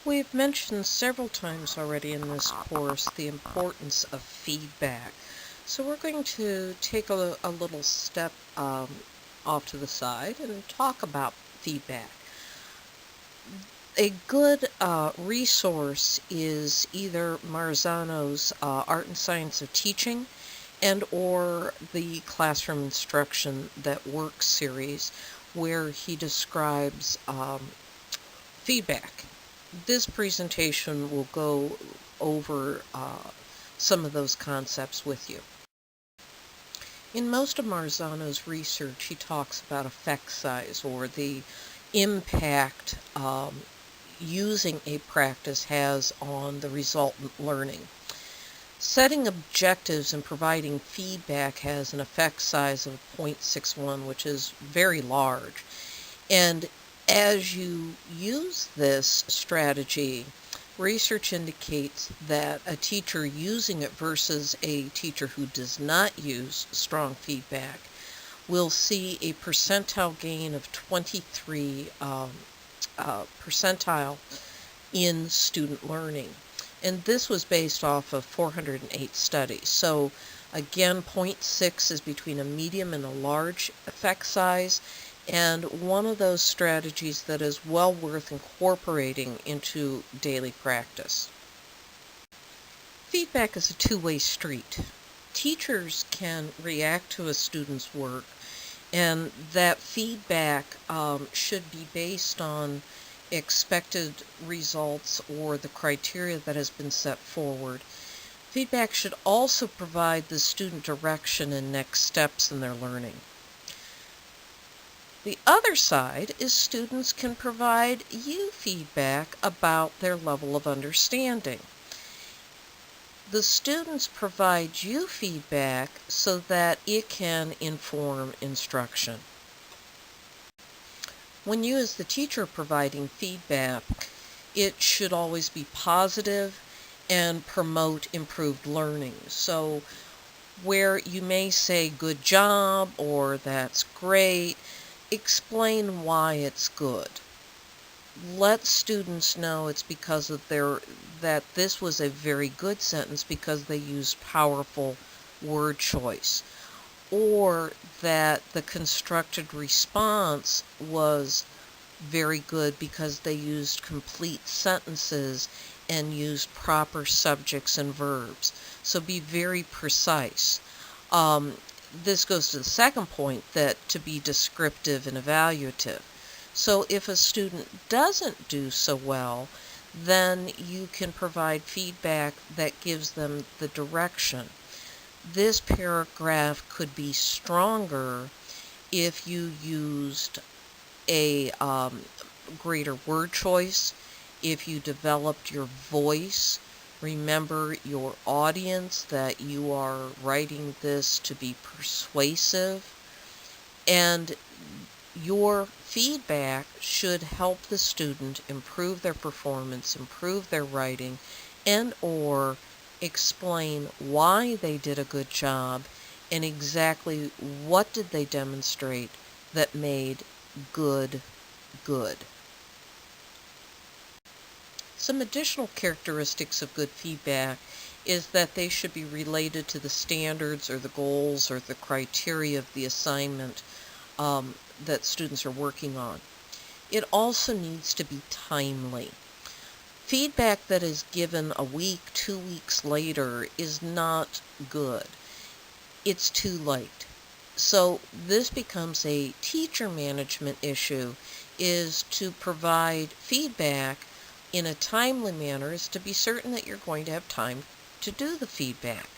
We've mentioned several times already in this course the importance of feedback. So we're going to take a little step off to the side and talk about feedback. A good resource is either Marzano's Art and Science of Teaching and or the Classroom Instruction That Works series, where he describes feedback. This presentation will go over some of those concepts with you. In most of Marzano's research, he talks about effect size, or the impact using a practice has on the resultant learning. Setting objectives and providing feedback has an effect size of 0.61, which is very large. And as you use this strategy, research indicates that a teacher using it versus a teacher who does not use strong feedback will see a percentile gain of 23 percentile in student learning. And this was based off of 408 studies. So again, 0.6 is between a medium and a large effect size, and one of those strategies that is well worth incorporating into daily practice. Feedback is a two-way street. Teachers can react to a student's work, and that feedback should be based on expected results or the criteria that has been set forward. Feedback should also provide the student direction and next steps in their learning. The other side is students can provide you feedback about their level of understanding. The students provide you feedback so that it can inform instruction. When you as the teacher are providing feedback, it should always be positive and promote improved learning. So where you may say good job or that's great, explain why it's good. Let students know it's because of that this was a very good sentence because they used powerful word choice, or that the constructed response was very good because they used complete sentences and used proper subjects and verbs. So be very precise. This goes to the second point, that to be descriptive and evaluative. So if a student doesn't do so well, then you can provide feedback that gives them the direction. This paragraph could be stronger if you used a greater word choice, if you developed your voice. Remember your audience, that you are writing this to be persuasive, and your feedback should help the student improve their performance, improve their writing, and or explain why they did a good job and exactly what did they demonstrate that made good good. Some additional characteristics of good feedback is that they should be related to the standards or the goals or the criteria of the assignment that students are working on. It also needs to be timely. Feedback that is given a week, 2 weeks later is not good. It's too late. So this becomes a teacher management issue, is to provide feedback in a timely manner, is to be certain that you're going to have time to do the feedback.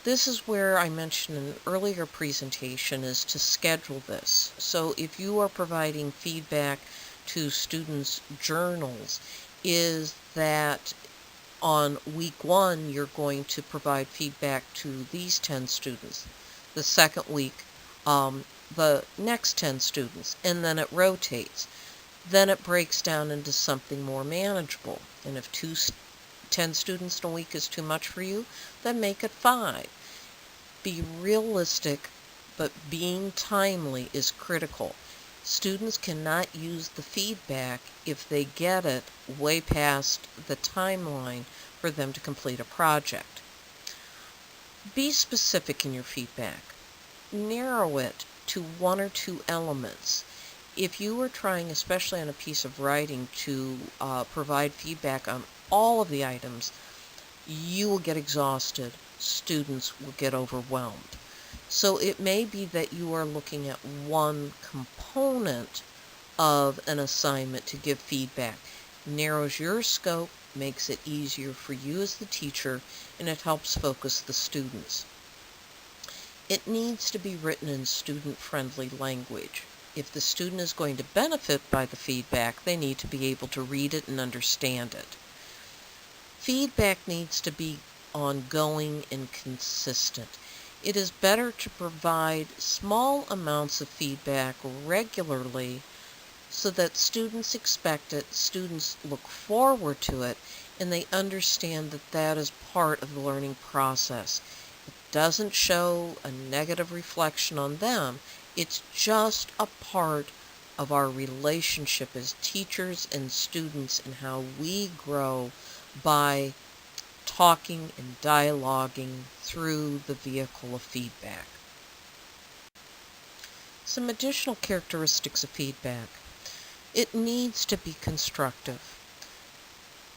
This is where I mentioned in an earlier presentation is to schedule this. So if you are providing feedback to students' journals, is that on week 1 you're going to provide feedback to these 10 students. The second week, the next 10 students, and then it rotates. Then it breaks down into something more manageable. And if 10 students in a week is too much for you, then make it 5. Be realistic, but being timely is critical. Students cannot use the feedback if they get it way past the timeline for them to complete a project. Be specific in your feedback. Narrow it to one or two elements. If you are trying, especially on a piece of writing, to provide feedback on all of the items, you will get exhausted. Students will get overwhelmed. So it may be that you are looking at one component of an assignment to give feedback. Narrows your scope, makes it easier for you as the teacher, and it helps focus the students. It needs to be written in student-friendly language. If the student is going to benefit by the feedback, they need to be able to read it and understand it. Feedback needs to be ongoing and consistent. It is better to provide small amounts of feedback regularly so that students expect it, students look forward to it, and they understand that that is part of the learning process. It doesn't show a negative reflection on them. It's just a part of our relationship as teachers and students and how we grow by talking and dialoguing through the vehicle of feedback. Some additional characteristics of feedback. It needs to be constructive.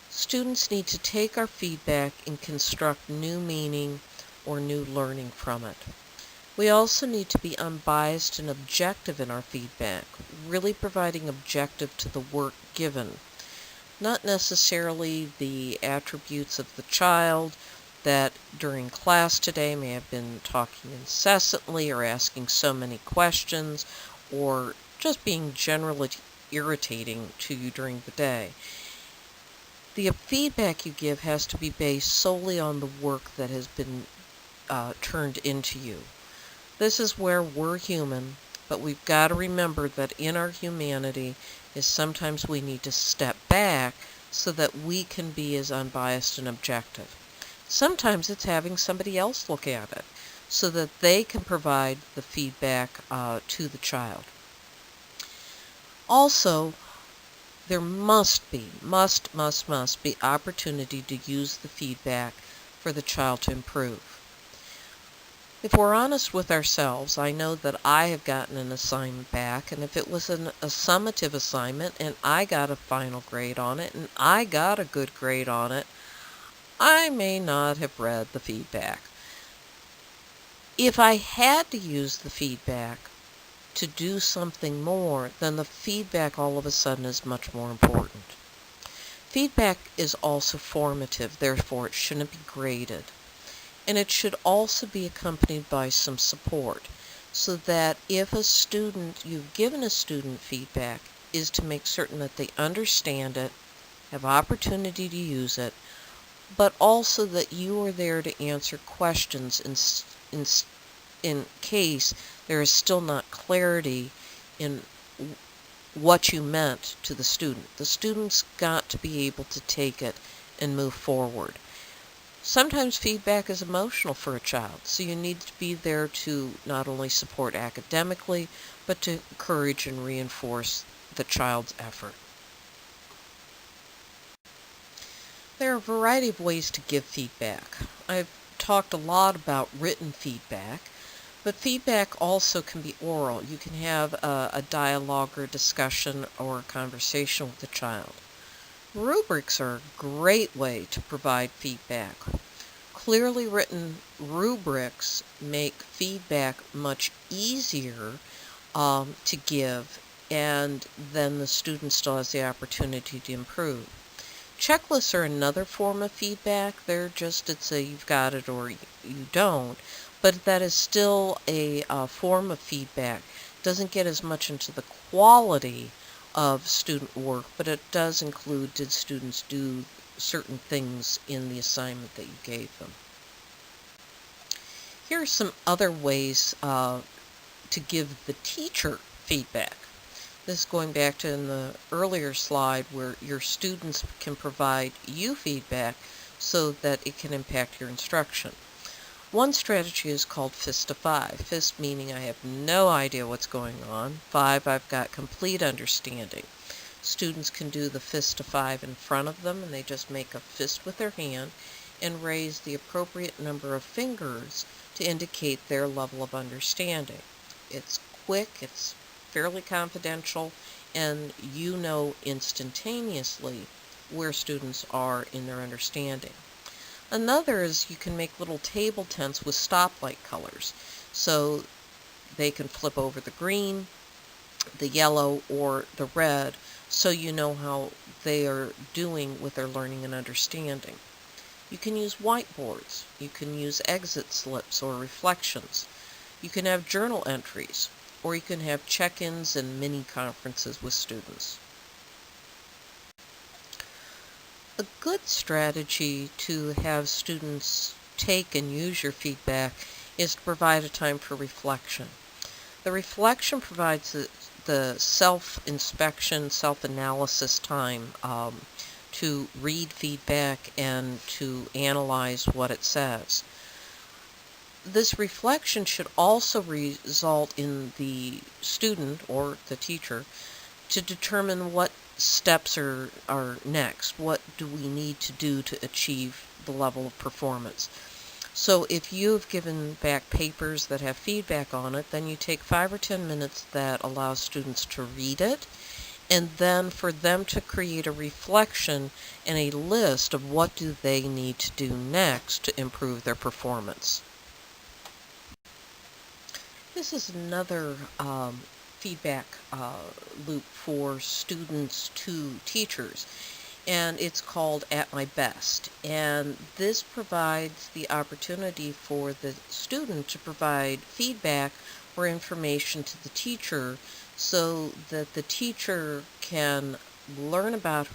Students need to take our feedback and construct new meaning or new learning from it. We also need to be unbiased and objective in our feedback, really providing objective to the work given. Not necessarily the attributes of the child that during class today may have been talking incessantly or asking so many questions or just being generally irritating to you during the day. The feedback you give has to be based solely on the work that has been turned into you. This is where we're human, but we've got to remember that in our humanity is sometimes we need to step back so that we can be as unbiased and objective. Sometimes it's having somebody else look at it so that they can provide the feedback to the child. Also, there must be opportunity to use the feedback for the child to improve. If we're honest with ourselves, I know that I have gotten an assignment back, and if it was a summative assignment and I got a final grade on it and I got a good grade on it, I may not have read the feedback. If I had to use the feedback to do something more, then the feedback all of a sudden is much more important. Feedback is also formative, therefore it shouldn't be graded. And it should also be accompanied by some support, so that if you've given a student feedback, is to make certain that they understand it, have opportunity to use it, but also that you are there to answer questions in case there is still not clarity in what you meant to the student. The student's got to be able to take it and move forward. Sometimes feedback is emotional for a child, so you need to be there to not only support academically, but to encourage and reinforce the child's effort. There are a variety of ways to give feedback. I've talked a lot about written feedback, but feedback also can be oral. You can have a dialogue or discussion or a conversation with the child. Rubrics are a great way to provide feedback. Clearly written rubrics make feedback much easier to give, and then the student still has the opportunity to improve. Checklists are another form of feedback. They're just, it's a you've got it or you don't, but that is still a form of feedback. Doesn't get as much into the quality of student work, but it does include, did students do certain things in the assignment that you gave them. Here are some other ways to give the teacher feedback. This is going back to in the earlier slide where your students can provide you feedback so that it can impact your instruction. One strategy is called fist to five. Fist meaning I have no idea what's going on. Five, I've got complete understanding. Students can do the fist to five in front of them, and they just make a fist with their hand and raise the appropriate number of fingers to indicate their level of understanding. It's quick, it's fairly confidential, and you know instantaneously where students are in their understanding. Another is you can make little table tents with stoplight colors. So they can flip over the green, the yellow, or the red, so you know how they are doing with their learning and understanding. You can use whiteboards. You can use exit slips or reflections. You can have journal entries, or you can have check-ins and mini conferences with students. A good strategy to have students take and use your feedback is to provide a time for reflection. The reflection provides the self-inspection, self-analysis time to read feedback and to analyze what it says. This reflection should also result in the student or the teacher to determine what steps are next. What do we need to do to achieve the level of performance? So if you've given back papers that have feedback on it, then you take 5 or 10 minutes that allows students to read it, and then for them to create a reflection and a list of what do they need to do next to improve their performance. This is another feedback loop for students to teachers, and it's called At My Best. And this provides the opportunity for the student to provide feedback or information to the teacher so that the teacher can learn about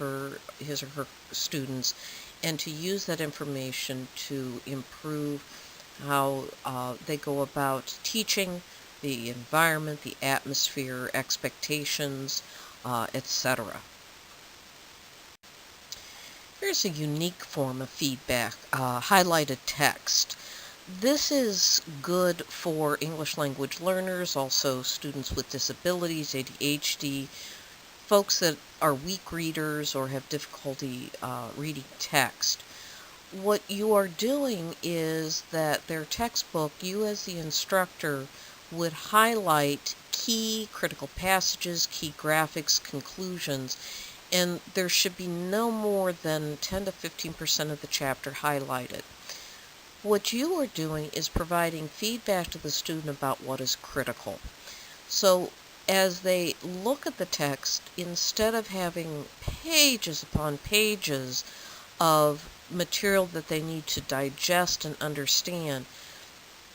his or her students and to use that information to improve how they go about teaching, the environment, the atmosphere, expectations, etc. Here's a unique form of feedback, highlighted text. This is good for English language learners, also students with disabilities, ADHD, folks that are weak readers or have difficulty reading text. What you are doing is that their textbook, you as the instructor, would highlight key critical passages, key graphics, conclusions, and there should be no more than 10 to 15% of the chapter highlighted. What you are doing is providing feedback to the student about what is critical. So as they look at the text, instead of having pages upon pages of material that they need to digest and understand,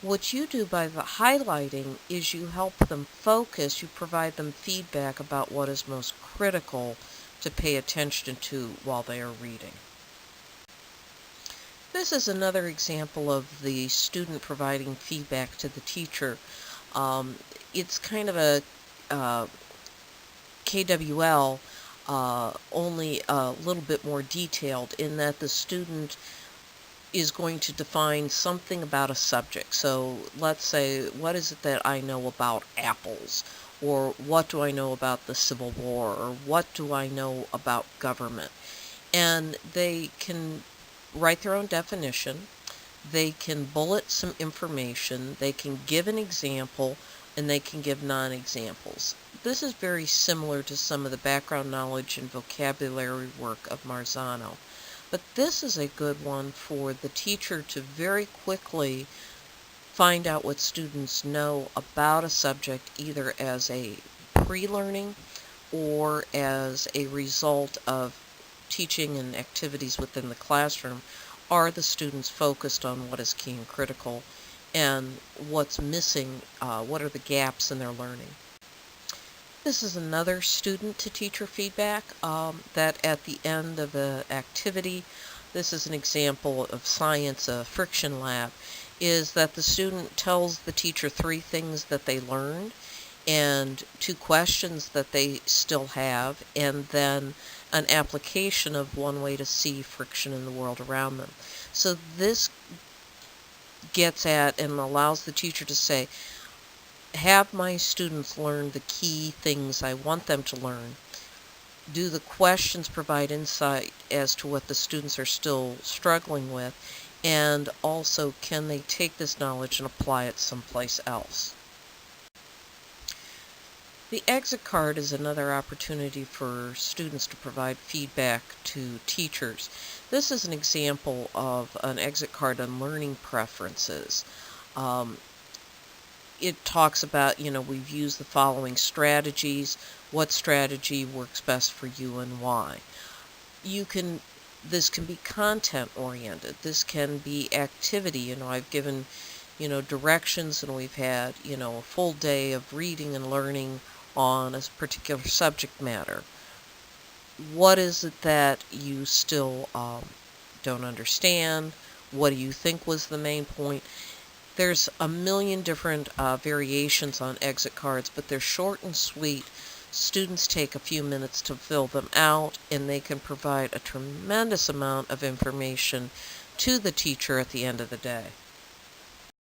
what you do by the highlighting is you help them focus, you provide them feedback about what is most critical to pay attention to while they are reading. This is another example of the student providing feedback to the teacher. It's kind of a KWL, only a little bit more detailed in that the student is going to define something about a subject. So let's say, what is it that I know about apples? Or what do I know about the Civil War? Or what do I know about government? And they can write their own definition. They can bullet some information. They can give an example, and they can give non-examples. This is very similar to some of the background knowledge and vocabulary work of Marzano. But this is a good one for the teacher to very quickly find out what students know about a subject, either as a pre-learning or as a result of teaching and activities within the classroom. Are the students focused on what is key and critical and what's missing, what are the gaps in their learning? This is another student-to-teacher feedback that at the end of an activity, this is an example of science, a friction lab, is that the student tells the teacher 3 things that they learned and 2 questions that they still have, and then an application of one way to see friction in the world around them. So this gets at and allows the teacher to say, have my students learn the key things I want them to learn? Do the questions provide insight as to what the students are still struggling with? And also, can they take this knowledge and apply it someplace else? The exit card is another opportunity for students to provide feedback to teachers. This is an example of an exit card on learning preferences. It talks about, we've used the following strategies. What strategy works best for you and why? This can be content oriented. This can be activity. I've given, directions, and we've had, a full day of reading and learning on a particular subject matter. What is it that you still don't understand? What do you think was the main point? There's a million different variations on exit cards, but they're short and sweet. Students take a few minutes to fill them out, and they can provide a tremendous amount of information to the teacher at the end of the day.